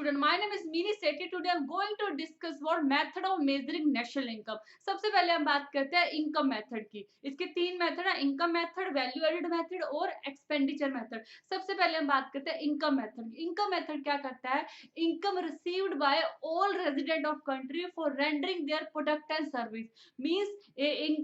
student, my name is Mini Sethi. Today I'm going to discuss what method of measuring national income. सबसे पहले हम बात करते हैं इनकम मेथड की। इसके तीन मेथड है, income method, value added method और एक्सपेंडिचर मेथड। सबसे पहले हम बात करते हैं इनकम मेथड। इनकम मेथड क्या करता है? Income received by all resident of country for rendering their product and service. Means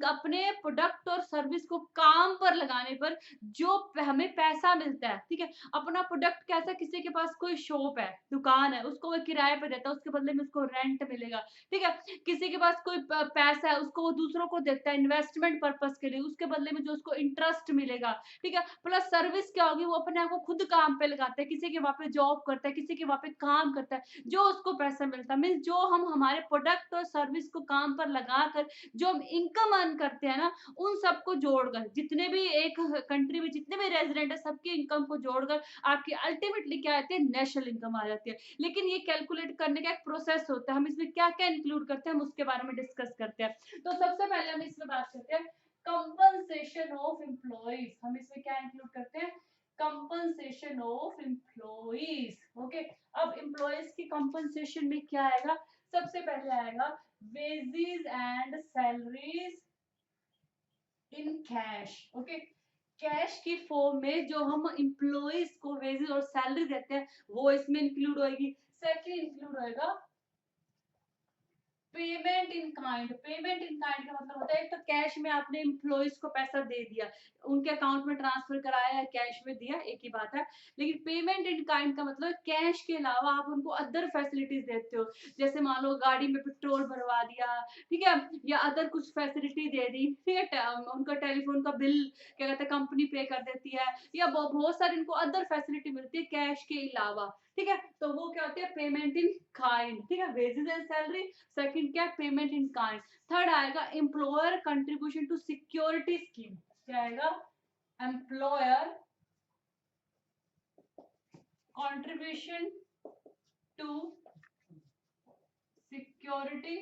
अपने प्रोडक्ट और सर्विस को काम पर लगाने पर जो हमें पैसा मिलता है, ठीक है। अपना प्रोडक्ट कैसा, किसी के पास कोई शॉप है, दुकान है, उसको वो किराए पे देता है, उसके बदले में उसको रेंट मिलेगा, ठीक है। किसी के पास कोई पैसा है, उसको वो दूसरों को देता है इन्वेस्टमेंट पर्पस के लिए, उसके बदले में जो उसको इंटरेस्ट मिलेगा, ठीक है। प्लस सर्विस क्या होगी, वो अपने आप को खुद काम पे लगाता है, किसी के वहां पे जॉब करता है, किसी के वहां पे काम करता है, जो उसको पैसा मिलता है। मीन्स जो हम हमारे प्रोडक्ट और सर्विस को काम पर लगाकर जो हम इनकम अर्न करते हैं ना, उन सबको जोड़कर, जितने भी एक कंट्री में जितने भी रेजिडेंट है, सबकी इनकम को जोड़कर आपकी अल्टीमेटली क्या आती है? नेशनल इनकम आ जाती है। लेकिन ये कैलकुलेट करने का एक प्रोसेस होता है, हम इसमें क्या क्या इंक्लूड करते हैं, हम उसके बारे में डिस्कस करते हैं। तो सबसे पहले हम इसमें बात करते हैं कंपनसेशन ऑफ एम्प्लॉइज। हम इसमें क्या इंक्लूड करते हैं? Compensation of employees. ओके, अब एम्प्लॉइज की कंपनसेशन में क्या आएगा? सबसे पहले आएगा wages and salaries in cash. Okay, cash की फॉर्म में जो हम एम्प्लॉइज को वेजेस और सैलरी देते हैं, वो इसमें इंक्लूड होएगी। सेकंड इंक्लूड होएगा payment in kind. Payment in kind का मतलब होता है, एक तो कैश में आपने एम्प्लॉइज को पैसा दे दिया, उनके अकाउंट में ट्रांसफर कराया है, कैश में दिया, एक ही बात है। लेकिन पेमेंट इन काइंड का मतलब कैश के अलावा आप उनको अदर फैसिलिटीज देते हो। जैसे मान लो गाड़ी में पेट्रोल भरवा दिया, ठीक है, या अदर कुछ फैसिलिटी दे दी, ठीक है, उनका टेलीफोन का बिल क्या कहते हैं कंपनी पे कर देती है, या बहुत सारी इनको अदर फैसिलिटी मिलती है कैश के अलावा, ठीक है। तो वो क्या होती है? पेमेंट इन काइंड, ठीक है, वेजेस एंड सैलरी। सेकंड क्या? Payment in kind. थर्ड आएगा employer contribution to security scheme. क्या आएगा? Employer contribution to security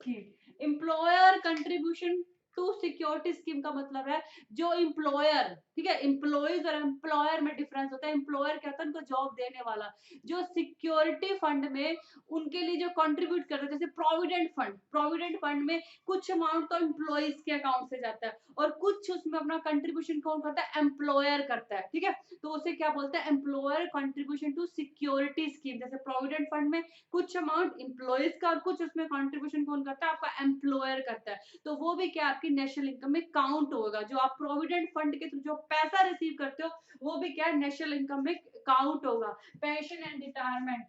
scheme. Employer contribution to security scheme का मतलब है जो एम्प्लॉयर, ठीक है, एम्प्लॉइज और एम्प्लॉयर में डिफरेंस होता है। एम्प्लॉयर क्या होता है? उनको जॉब देने वाला। जो सिक्योरिटी फंड में उनके लिए जो कंट्रीब्यूट करता है, जैसे प्रोविडेंट फंड, प्रोविडेंट फंड में कुछ अमाउंट तो एम्प्लॉइज के अकाउंट से जाता है और कुछ उसमें अपना कंट्रीब्यूशन कौन करता है? एम्प्लॉयर करता है, ठीक है। तो उसे क्या बोलते हैं? Employer contribution to security scheme. जैसे प्रोविडेंट फंड में कुछ अमाउंट एम्प्लॉइज का और कुछ उसमें कंट्रीब्यूशन कौन करता है? आपका एम्प्लॉयर करता है। तो वो भी क्या आपकी नेशनल इनकम में काउंट होगा। जो आप प्रोविडेंट फंड के थ्रू जो पैसा रिसीव करते हो, वो भी क्या नेशनल इनकम में काउंट होगा। पेंशन एंड रिटायरमेंट,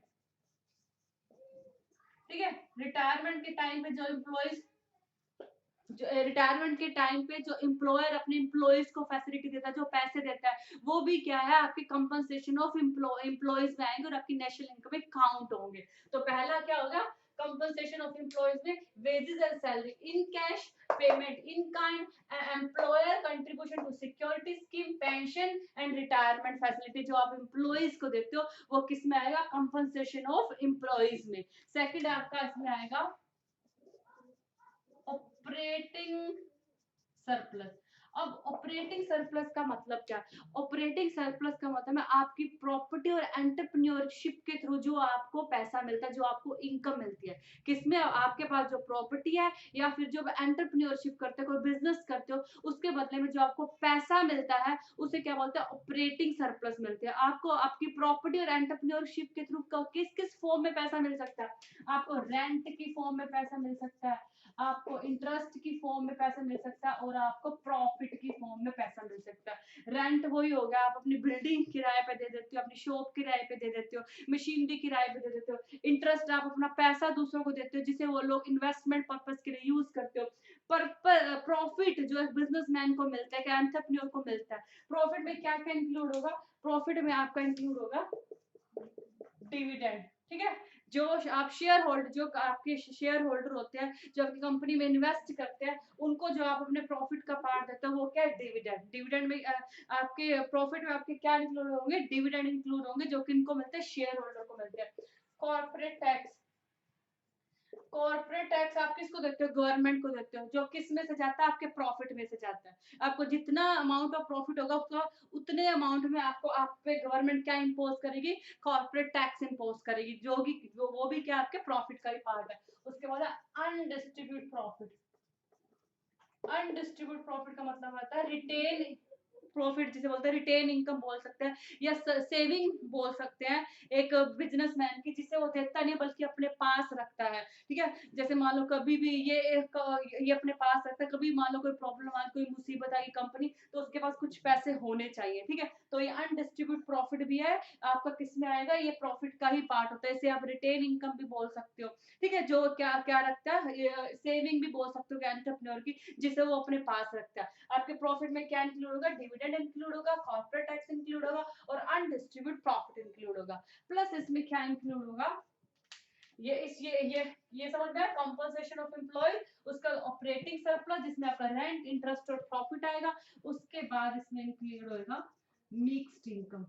ठीक है, रिटायरमेंट के टाइम पे जो एम्प्लॉइज, रिटायरमेंट के टाइम पे जो एम्प्लॉयर अपने एम्प्लॉइज को फैसिलिटी देता है, जो पैसे देता है, वो भी क्या है? आपकी कंपनसेशन ऑफ एम्प्लॉइज में आएंगे और आपकी नेशनल इनकम में काउंट होंगे। तो पहला क्या होगा? कंपनसेशन ऑफ एम्प्लॉइज में wages and salary in cash, payment in kind, employer contribution to security scheme, pension and retirement facility जो आप एम्प्लॉइज को देते हो, वो किस में आएगा? कंपनसेशन ऑफ एम्प्लॉइज में। सेकंड आपका इसमें आएगा ऑपरेटिंग सरप्लस। अब ऑपरेटिंग सरप्लस का मतलब क्या? ऑपरेटिंग सरप्लस का मतलब है आपकी प्रॉपर्टी और एंटरप्रेन्योरशिप के थ्रू जो आपको पैसा मिलता है, जो आपको इनकम मिलती है। किसमें? आपके पास जो प्रॉपर्टी है या फिर जो एंटरप्रेन्योरशिप करते हो, कोई बिजनेस करते हो, उसके बदले में जो आपको पैसा मिलता है, उसे क्या बोलते हैं? ऑपरेटिंग सरप्लस मिलते हैं। आपको आपकी प्रॉपर्टी और एंटरप्रेन्योरशिप के थ्रू किस किस फॉर्म में पैसा मिल सकता है? आपको रेंट की फॉर्म में पैसा मिल सकता है, आपको इंटरेस्ट की फॉर्म में पैसा मिल सकता है, और आपको प्रॉफिट की फॉर्म में पैसा मिल सकता है। रेंट वही हो गया, आप अपनी बिल्डिंग किराए पे दे देते हो, अपनी शॉप किराए पे दे देते हो, मशीनरी किराए पे दे देते हो। इंटरेस्ट आप अपना पैसा दूसरों को देते हो, जिसे वो लोग इन्वेस्टमेंट पर्पस के लिए यूज करते हो। पर प्रॉफिट जो बिजनेसमैन को मिलता है, एंटरप्रेन्योर को मिलता है, प्रॉफिट में क्या क्या इंक्लूड होगा? प्रॉफिट में आपका इंक्लूड होगा डिविडेंड, ठीक है। जो आप शेयर होल्डर, जो आपके शेयर होल्डर होते हैं, जो आपकी कंपनी में इन्वेस्ट करते हैं, उनको जो आप अपने प्रॉफिट का पार्ट देते हो, वो क्या है? डिविडेंड। डिविडेंड में आपके प्रॉफिट में आपके क्या इंक्लूड होंगे? डिविडेंड इंक्लूड होंगे, जो किनको मिलते हैं? शेयर होल्डर को मिलते हैं। कॉर्पोरेट टैक्स, कॉर्पोरेट टैक्स आप किसको देते हो? गवर्नमेंट को देते हो, जो किस में से जाता है? आपके प्रॉफिट में से जाता है। आपको जितना अमाउंट ऑफ प्रॉफिट होगा उसका उतने अमाउंट में आपको आप पे गवर्नमेंट क्या इम्पोज करेगी? कॉर्पोरेट टैक्स इम्पोज करेगी, जो कि वो भी क्या आपके प्रॉफिट का ही पार्ट है। उसके बाद अनडिस्ट्रीब्यूट प्रॉफिट। अनडिस्ट्रीब्यूट प्रॉफिट का मतलब आता है रिटेन प्रॉफिट, जिसे बोलते हैं रिटेन इनकम बोल सकते हैं या सेविंग बोल सकते हैं एक बिजनेसमैन की, जिसे वो देता नहीं बल्कि अपने पास रखता है। ठीक है, जैसे मान लो कभी भी ये अपने पास रखता है, कभी मान लो कोई प्रॉब्लम आई, कोई मुसीबत आई कंपनी, तो उसके पास कुछ पैसे होने चाहिए। ठीक है, तो ये अनडिस्ट्रीब्यूट प्रॉफिट भी है आपका, किस में आएगा? ये प्रॉफिट का ही पार्ट होता है, इसे आप रिटेन इनकम भी बोल सकते हो। ठीक है, जो क्या क्या रखता है, सेविंग भी बोल सकते हो एंटरप्रेन्योर की, जिसे वो अपने पास रखता है। आपके प्रॉफिट में क्या इंक्लूड होगा? डिविडेंड इंक्लूड होगा, कॉर्पोरेट टैक्स इंक्लूड होगा और अनडिस्ट्रीब्यूट प्रॉफिट इंक्लूड होगा। प्लस इसमें क्या इंक्लूड होगा? ये समझ में आया? कंपनसेशन ऑफ एम्प्लॉय, उसका ऑपरेटिंग सरप्लस जिसमें आपका रेंट, इंटरेस्ट और प्रॉफिट आएगा। उसके बाद इसमें इंक्लूड होगा मिक्स्ड इनकम।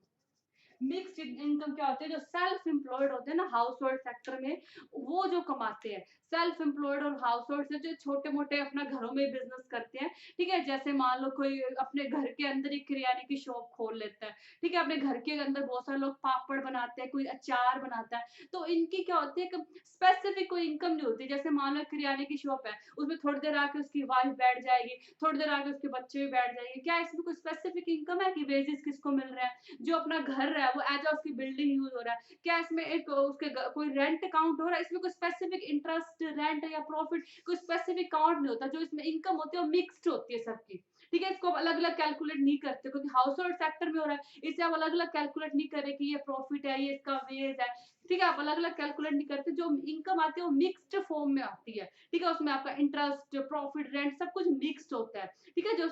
मिक्स्ड इनकम क्या होती है? जो सेल्फ एम्प्लॉयड होते हैं ना हाउस होल्ड सेक्टर में, वो जो कमाते हैं, सेल्फ एम्प्लॉयड और हाउस होल्ड से जो छोटे मोटे अपना घरों में बिजनेस करते हैं। ठीक है, जैसे मान लो कोई अपने घर के अंदर ही किराने की शॉप खोल लेता है। ठीक है, अपने घर के अंदर बहुत सारे लोग पापड़ बनाते हैं, कोई अचार बनाता है, तो इनकी क्या होती है, स्पेसिफिक कोई इनकम नहीं होती। जैसे मान लो किराने की शॉप है, उसमें थोड़ी देर आके उसकी वाइफ बैठ जाएगी, थोड़ी देर आके उसके बच्चे भी बैठ जाएंगे, क्या इसमें कोई स्पेसिफिक इनकम है कि वेजेस किसको मिल रहा है? जो अपना घर है वो एज अ उसकी बिल्डिंग यूज हो रहा है, क्या इसमें एक उसके कोई रेंट अकाउंट हो रहा है? इसमें कोई स्पेसिफिक इंटरेस्ट, रेंट या प्रॉफिट कोई स्पेसिफिक अकाउंट नहीं होता। जो इसमें इनकम होती है वो मिक्स्ड होती है सबकी। ठीक है, इसको अलग अलग कैलकुलेट नहीं करते, क्योंकि हाउस होल्ड सेक्टर में हो रहा है, इसे आप अलग अलग कैलकुलेट नहीं करें कि ये प्रॉफिट है, ये इसका वेज है। ठीक है, आप अलग अलग कैलकुलेट नहीं करते, जो इनकम आती है वो मिक्स्ड फॉर्म में आती है। ठीक है, उसमें आपका इंटरेस्ट, प्रॉफिट, रेंट सब कुछ मिक्स्ड होता है। ठीक है, जो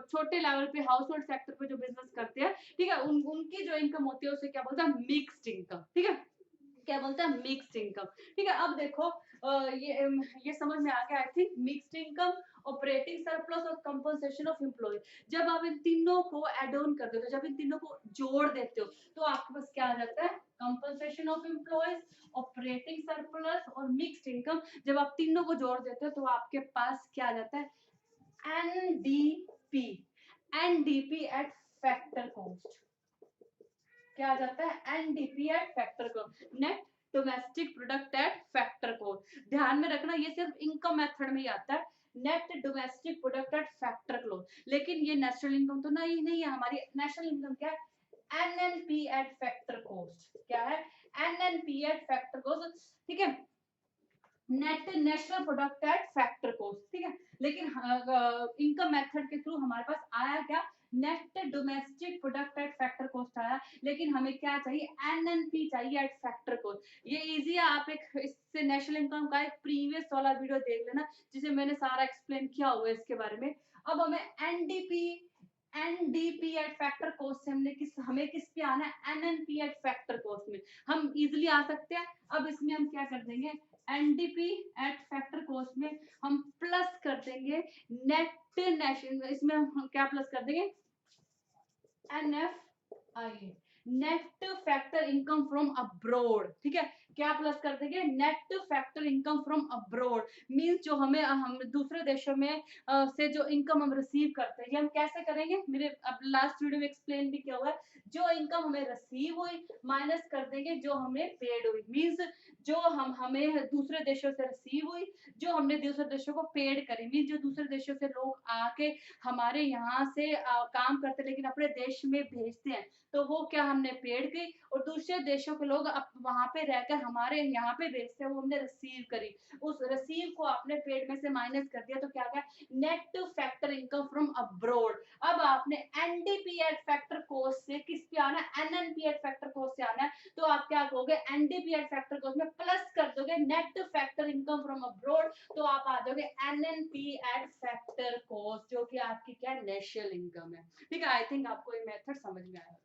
छोटे लेवल पे हाउस होल्ड सेक्टर पे जो बिजनेस करते हैं, ठीक है, उनकी जो इनकम होती है उसे क्या बोलते हैं? Mixed income. ठीक है, क्या बोलते हैं? Mixed income. ठीक है, अब देखो ये समझ में आ गया I think. Mixed income, operating surplus और कंपनसेशन ऑफ एम्प्लॉय। जब आप इन तीनों को ऐड ऑन कर देते हो, जब इन तीनों को जोड़ देते हो, तो आपके पास क्या आ जाता है? Compensation of employees, operating surplus और मिक्स्ड इनकम। जब आप तीनों को जोड़ देते हो तो आपके पास क्या आ जाता है? NDP. NDP at factor cost. क्या आ जाता है? NDP at factor cost, net domestic product at factor cost. ध्यान में रखना ये सिर्फ इनकम मेथड में ही आता है, net domestic product at factor close. लेकिन ये नेशनल इनकम तो नहीं है। हमारी नेशनल इनकम क्या है? NNP eight factor cost. क्या है? NNP eight factor cost. ठीक है, net national product at factor cost. ठीक है, लेकिन इनकम मेथड के थ्रू हमारे पास आया क्या? Net domestic product at factor cost आया, लेकिन हमें क्या चाहिए? एनएनपी चाहिए एट फैक्टर कॉस्ट। ये इजी है, आप एक इससे नेशनल इनकम का एक प्रीवियस वाला वीडियो देख लेना, जिसे मैंने सारा एक्सप्लेन किया हुआ है इसके बारे में। अब हमें NDP NDP at factor cost से हमें किस पे आना है? एनएनपी एट फैक्टर कॉस्ट में हम इजिली आ सकते हैं। अब इसमें हम क्या कर देंगे? एनडीपी एट फैक्टर कॉस्ट में हम प्लस कर देंगे नेट नेशनल, इसमें हम क्या प्लस कर देंगे? NFI, net factor income from abroad. ठीक है, क्या प्लस कर देंगे? Net factor income from abroad. Means जो हम दूसरे देशों में से जो इनकम हम रिसीव करते हैं, ये हम कैसे करेंगे? मेरे अब लास्ट वीडियो में एक्सप्लेन भी किया हुआ है। जो इनकम हमें रिसीव हुई माइनस कर देंगे जो हमें पेड हुई। मींस जो हमें दूसरे देशों से रिसीव हुई, जो हमने दूसरे देशों को पेड करी। मींस जो दूसरे देशों से लोग आके हमारे यहाँ से काम करते लेकिन अपने देश में भेजते हैं, तो वो क्या हमने पेड की, और दूसरे देशों के लोग वहां पे रहकर हमारे यहाँ पे भेजते हैं, वो हमने रिसीव करी। उस रिसीव को आपने पेड में से माइनस कर दिया, तो क्या गया? Net factor income from abroad. अब आपने एनडीपी एट फैक्टर कॉस्ट से किस पे आना है? एनएनपी एट फैक्टर कॉस्ट से आना है। तो आप क्या कहोगे? एनडीपी एट फैक्टर कॉस्ट में प्लस कर दोगे net factor income from abroad, तो आप आ जाओगे एनएनपी एट फैक्टर कॉस्ट, जो कि आपकी क्या? नेशनल इनकम है। ठीक है, आई थिंक आपको ये मेथड समझ में आया।